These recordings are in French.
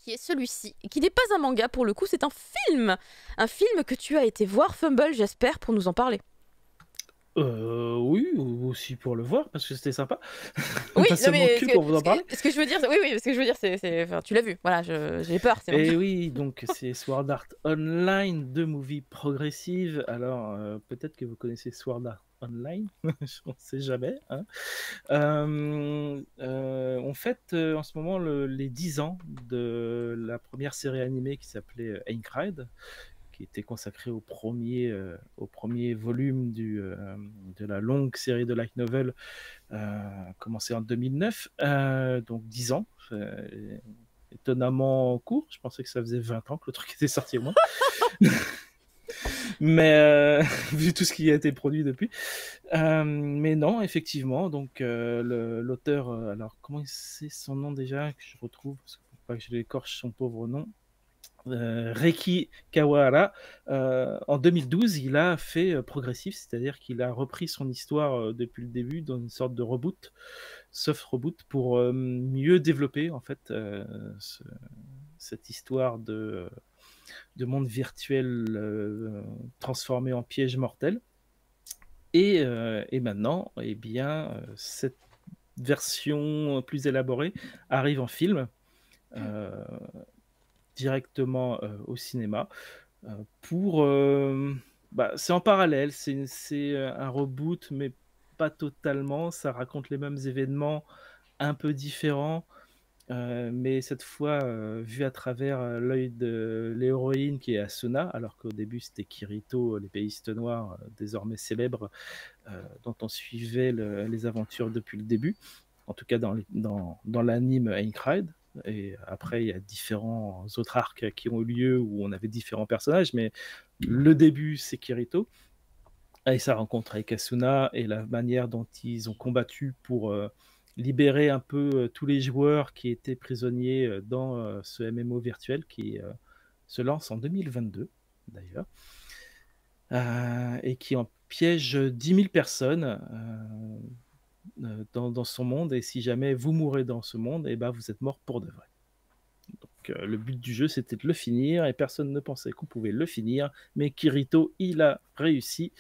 qui est celui-ci, et qui n'est pas un manga pour le coup, c'est un film. Un film que tu as été voir, Fumble, j'espère, pour nous en parler. Oui, aussi pour le voir, parce que c'était sympa. Oui, Pas non seulement mais que pour vous en parler. ce que je veux dire, oui, oui, ce que je veux dire, enfin, tu l'as vu, voilà, j'ai peur, c'est bon. Et oui, donc c'est Sword Art Online, 2 movies progressives. Alors, peut-être que vous connaissez Sword Art Online, on sait jamais, hein. On fête, en ce moment les 10 ans de la première série animée qui s'appelait, Aincrad, qui était consacrée au 1er volume de la longue série de light novel, commencée en 2009, donc 10 ans, étonnamment court. Je pensais que ça faisait 20 ans que le truc était sorti au moins. Mais vu tout ce qui a été produit depuis. Mais non, effectivement, donc l'auteur, alors comment c'est son nom déjà, que je retrouve, parce que faut pas que je l'écorche son pauvre nom. Reiki Kawahara, en 2012, il a fait progressif, c'est-à-dire qu'il a repris son histoire depuis le début dans une sorte de reboot, soft reboot, pour mieux développer en fait cette histoire de monde virtuel transformé en piège mortel. Et maintenant, eh bien, cette version plus élaborée arrive en film. Euh, Directement au cinéma pour c'est en parallèle, c'est un reboot, mais pas totalement. Ça raconte les mêmes événements, un peu différents, mais cette fois vu à travers l'œil de l'héroïne qui est Asuna, alors qu'au début c'était Kirito, l'épéiste noir, désormais célèbre, dont on suivait les aventures depuis le début, en tout cas dans l'anime Aincrad. Et après, il y a différents autres arcs qui ont eu lieu où on avait différents personnages, mais le début, c'est Kirito et sa rencontre avec Asuna et la manière dont ils ont combattu pour libérer un peu tous les joueurs qui étaient prisonniers dans ce MMO virtuel qui se lance en 2022 d'ailleurs, et qui en piège 10 000 personnes dans son monde, et si jamais vous mourrez dans ce monde, et ben vous êtes mort pour de vrai. Donc le but du jeu, c'était de le finir, et personne ne pensait qu'on pouvait le finir, mais Kirito, il a réussi.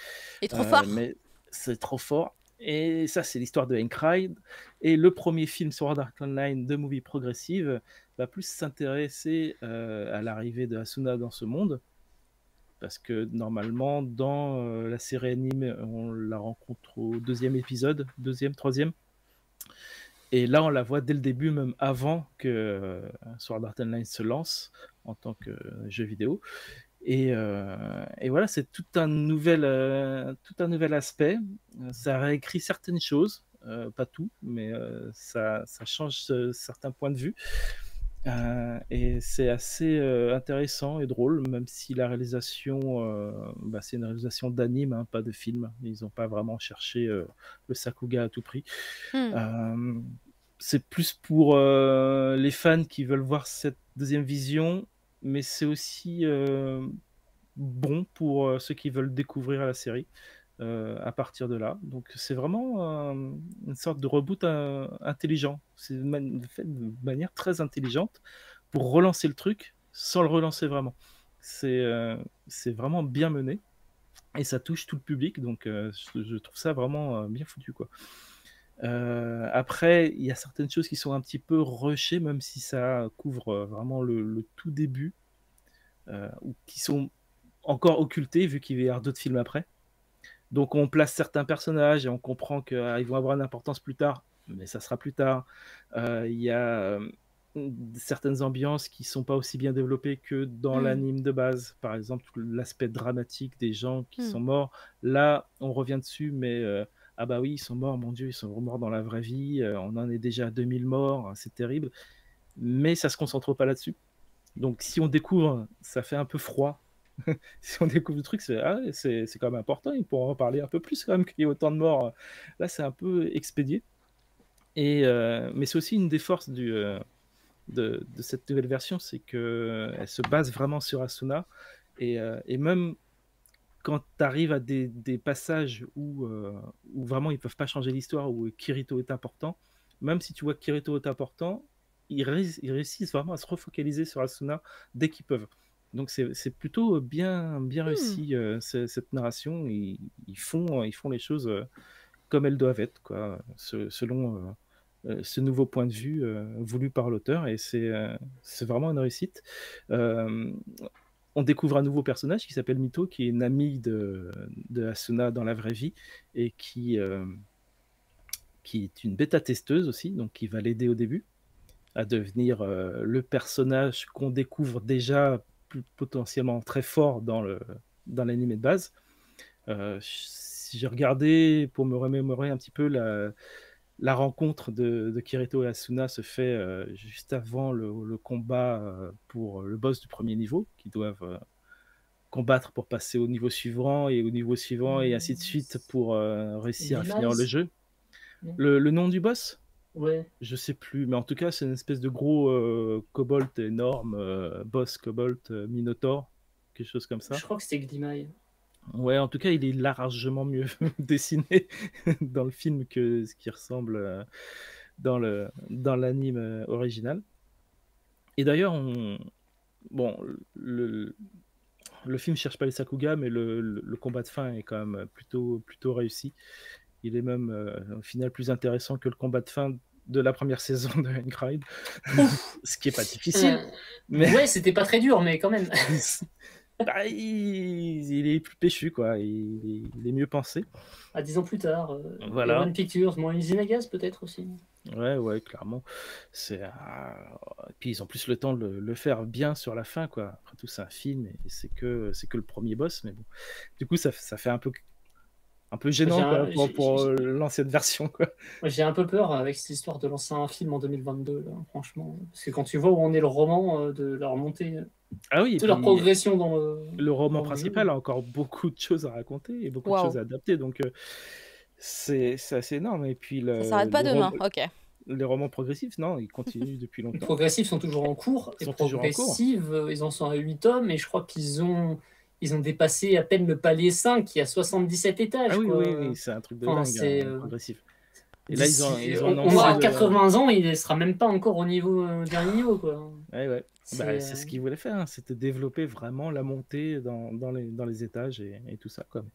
Il est trop fort. Mais c'est trop fort. Et ça, c'est l'histoire de Aincrad. Et le premier film sur Sword Art Online de movie progressive va plus s'intéresser à l'arrivée de Asuna dans ce monde, parce que normalement, dans la série anime, on la rencontre au 2e épisode, 2e, 3e. Et là, on la voit dès le début, même avant que Sword Art Online se lance en tant que jeu vidéo. Et voilà, c'est tout un nouvel aspect. Ça réécrit certaines choses, pas tout, mais ça change certains points de vue. Et c'est assez intéressant et drôle, même si la réalisation, c'est une réalisation d'anime, hein, pas de film. Ils n'ont pas vraiment cherché le Sakuga à tout prix. Hmm. C'est plus pour les fans qui veulent voir cette deuxième vision, mais c'est aussi bon pour ceux qui veulent découvrir la série à partir de là. Donc c'est vraiment une sorte de reboot intelligent. C'est fait de manière très intelligente pour relancer le truc sans le relancer vraiment. C'est vraiment bien mené et ça touche tout le public, donc je trouve ça vraiment bien foutu, quoi. Après, il y a certaines choses qui sont un petit peu rushées, même si ça couvre vraiment le tout début, ou qui sont encore occultés vu qu'il va y avoir d'autres films après. Donc on place certains personnages et on comprend qu'ils vont avoir une importance plus tard, mais ça sera plus tard. Il y a certaines ambiances qui sont pas aussi bien développées que dans Hmm. l'anime de base. Par exemple, l'aspect dramatique des gens qui Hmm. sont morts. Là, on revient dessus, mais ah bah oui, ils sont morts, mon Dieu, ils sont morts dans la vraie vie. On en est déjà à 2000 morts, c'est terrible. Mais ça se concentre pas là-dessus. Donc si on découvre, ça fait un peu froid. Si on découvre le truc, c'est quand même important, il pourra en parler un peu plus quand même, qu'il y ait autant de morts. Là, c'est un peu expédié. Mais c'est aussi une des forces de cette nouvelle version, c'est qu'elle se base vraiment sur Asuna. Et même quand tu arrives à des passages où vraiment ils peuvent pas changer l'histoire, où Kirito est important, même si tu vois que Kirito est important, ils réussissent vraiment à se refocaliser sur Asuna dès qu'ils peuvent. Donc c'est plutôt bien Hmm. réussi, cette narration. Ils font les choses comme elles doivent être, quoi, selon ce nouveau point de vue voulu par l'auteur, et c'est vraiment une réussite. Euh, on découvre un nouveau personnage qui s'appelle Mito, qui est une amie de Asuna dans la vraie vie, et qui est une bêta-testeuse aussi, donc qui va l'aider au début à devenir le personnage qu'on découvre déjà potentiellement très fort dans l'anime de base. Si j'ai regardé pour me remémorer un petit peu la rencontre de Kirito et Asuna se fait juste avant le combat pour le boss du premier niveau, qui doivent combattre pour passer au niveau suivant et au niveau suivant et ainsi de suite pour réussir à finir le Demise? jeu. Non. Le nom du boss? Ouais. Je sais plus, mais en tout cas, c'est une espèce de gros kobold énorme, boss kobold, Minotaur, quelque chose comme ça. Je crois que c'était Glimai. Ouais, en tout cas, il est largement mieux dessiné dans le film que ce qui ressemble dans l'anime original. Et d'ailleurs, bon, le film cherche pas les Sakuga, mais le combat de fin est quand même plutôt réussi. Il est même au final plus intéressant que le combat de fin de la première saison de Handcride, ce qui est pas difficile. Mais Ouais, c'était pas très dur, mais quand même. bah, il est plus péchu, quoi. Il est mieux pensé. 10 ans plus tard, Voilà. Ewan Pictures, moins Usine à gaz peut-être aussi. Ouais, clairement. Puis ils ont plus le temps de le faire bien sur la fin, quoi. Après tout, c'est un film et c'est que le premier boss, mais bon. Du coup, ça fait un peu gênant, quoi, pour l'ancienne version, quoi. J'ai un peu peur avec cette histoire de lancer un film en 2022, là, franchement. Parce que quand tu vois où en est le roman, de leur montée, Ah oui, et de leur puis progression dans le roman dans le principal jeu. a encore beaucoup de choses à raconter et beaucoup de Waouh. choses à adapter, donc c'est assez énorme. Et puis Ça s'arrête pas demain, ok. les romans progressifs, non, ils continuent depuis Les longtemps. progressifs sont toujours en cours. Ils Et sont toujours en cours. progressives, ils en sont à 8 tomes. Et je crois qu'ils ont dépassé à peine le palier 5, qui a 77 étages. Ah oui, quoi. oui, c'est un truc de Enfin, dingue, c'est, progressif. Et là, ils ont on annoncé aura 80 ans, il ne sera même pas encore au niveau dernier niveau. Quoi. Ouais. C'est ce qu'ils voulaient faire, hein, c'était développer vraiment la montée dans les étages et tout ça, quoi. Mais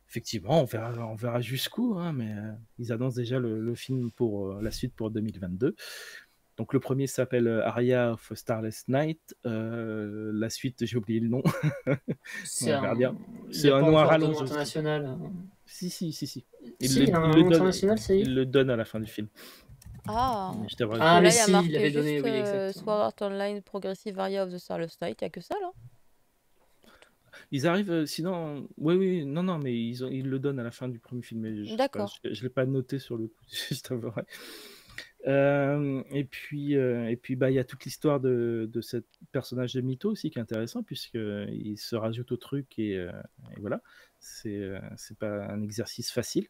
effectivement, on verra jusqu'où, hein, mais ils annoncent déjà le film pour la suite pour 2022. Donc le premier s'appelle Aria of a Starless Night. La suite, j'ai oublié le nom. C'est on verra bien. Il n'y a un pas nom à encore de rallonge nom aussi. international. Si. Il y a un nom international, ça y est. Il le donne à la fin du film. Ah, Je t'avouerai Ah, que- mais là, il y a si, marqué il avait donné, juste oui, exactement. Sword Art Online Progressive Aria of the Starless Night, il n'y a que ça là. Ils arrivent, sinon, oui, non, mais ils le donnent à la fin du premier film. Mais je sais pas, D'accord. je l'ai pas noté sur le coup, je t'avouerai. Et puis, bah, il y a toute l'histoire de ce personnage de Mito aussi qui est intéressant, puisqu'il se rajoute au truc et voilà. C'est pas un exercice facile.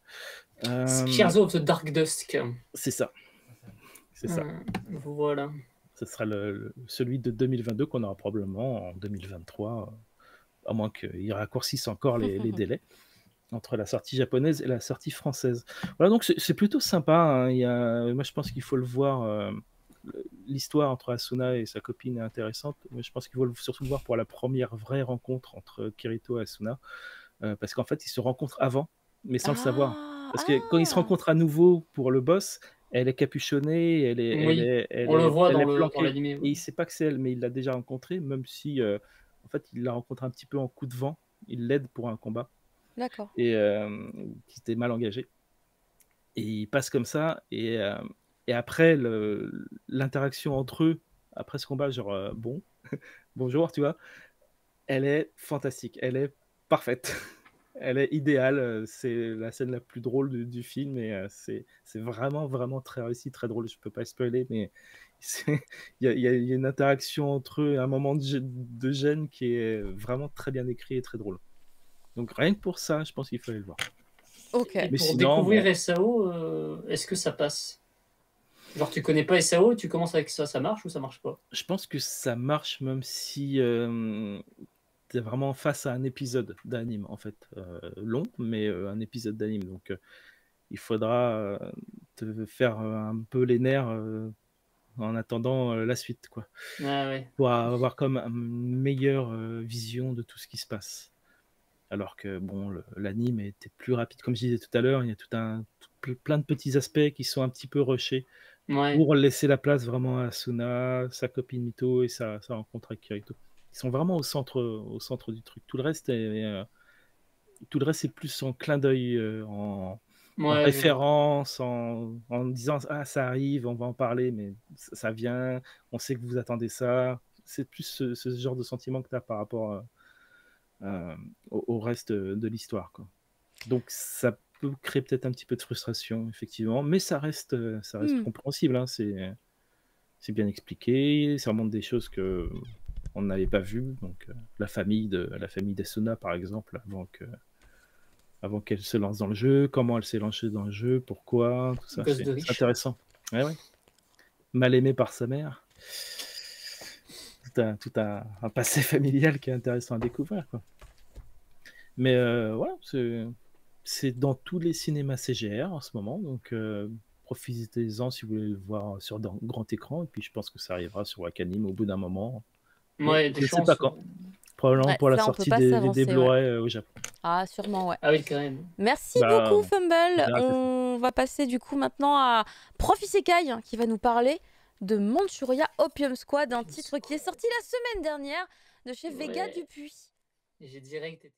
Scherzo of the Dark Dusk. C'est ça. Voilà. Ce sera celui de 2022 qu'on aura probablement en 2023, à moins qu'ils raccourcissent encore les délais entre la sortie japonaise et la sortie française. Voilà, donc c'est plutôt sympa, hein. Moi, je pense qu'il faut le voir. L'histoire entre Asuna et sa copine est intéressante, mais je pense qu'il faut surtout le voir pour la première vraie rencontre entre Kirito et Asuna, parce qu'en fait, ils se rencontrent avant, mais sans le savoir. Parce que quand ils se rencontrent à nouveau pour le boss, elle est capuchonnée, on le voit dans planquée, l'animé. et il sait pas que c'est elle, mais il l'a déjà rencontrée, même si en fait il la rencontre un petit peu en coup de vent. Il l'aide pour un combat. D'accord. Et qui était mal engagé. Et il passe comme ça, et après l'interaction entre eux, après ce combat, genre bon, bonjour, tu vois, elle est fantastique, elle est parfaite. Elle est idéale, c'est la scène la plus drôle du film, et c'est vraiment très réussi, très drôle. Je peux pas spoiler, mais il y a une interaction entre eux, un moment de gêne qui est vraiment très bien écrit et très drôle. Donc rien que pour ça, je pense qu'il fallait le voir. Ok. Et Mais pour sinon, découvrir bon, SAO, est-ce que ça passe? Genre, tu connais pas SAO, tu commences avec ça marche ou ça marche pas? je pense que ça marche même si tu es vraiment face à un épisode d'anime, en fait. Long, mais un épisode d'anime. Donc il faudra te faire un peu les nerfs en attendant la suite, quoi. Ah ouais. Pour avoir comme une meilleure vision de tout ce qui se passe. Alors que bon, l'anime était plus rapide. Comme je disais tout à l'heure, il y a plein de petits aspects qui sont un petit peu rushés Ouais. pour laisser la place vraiment à Asuna, sa copine Mito et sa rencontre avec Kirito. Ils sont vraiment au centre du truc. Tout le reste est plus en clin d'œil, en Ouais, référence, en disant ah ça arrive, on va en parler, mais ça vient, on sait que vous attendez ça. C'est plus ce genre de sentiment que tu as par rapport au reste de l'histoire, quoi. Donc ça peut créer peut-être un petit peu de frustration, effectivement, mais ça reste compréhensible, hein. C'est bien expliqué, ça remonte des choses que on n'avait pas vues, donc la famille d'Asuna, par exemple, avant qu'elle se lance dans le jeu, comment elle s'est lancée dans le jeu, pourquoi, tout ça, Gosse de c'est riche. intéressant. Ouais. Mal aimée par sa mère. Tout un passé familial qui est intéressant à découvrir, quoi. Mais voilà, c'est dans tous les cinémas CGR en ce moment, donc profitez-en si vous voulez le voir sur grand écran, et puis je pense que ça arrivera sur Wakanim au bout d'un moment. Ouais, Mais des je sais chances. pas quand. Probablement Ouais, pour la ça, on peut sortie pas des s'avancer, Blu-ray au Japon. Ah, sûrement, ouais. Ah oui, quand même. Merci Bah, beaucoup, Fumble. verra, c'est ça. On va passer du coup maintenant à Prof Isekai qui va nous parler de Manchuria Opium Squad, un titre qui est sorti la semaine dernière de chez Vega Ouais. Dupuis. J'ai direct été.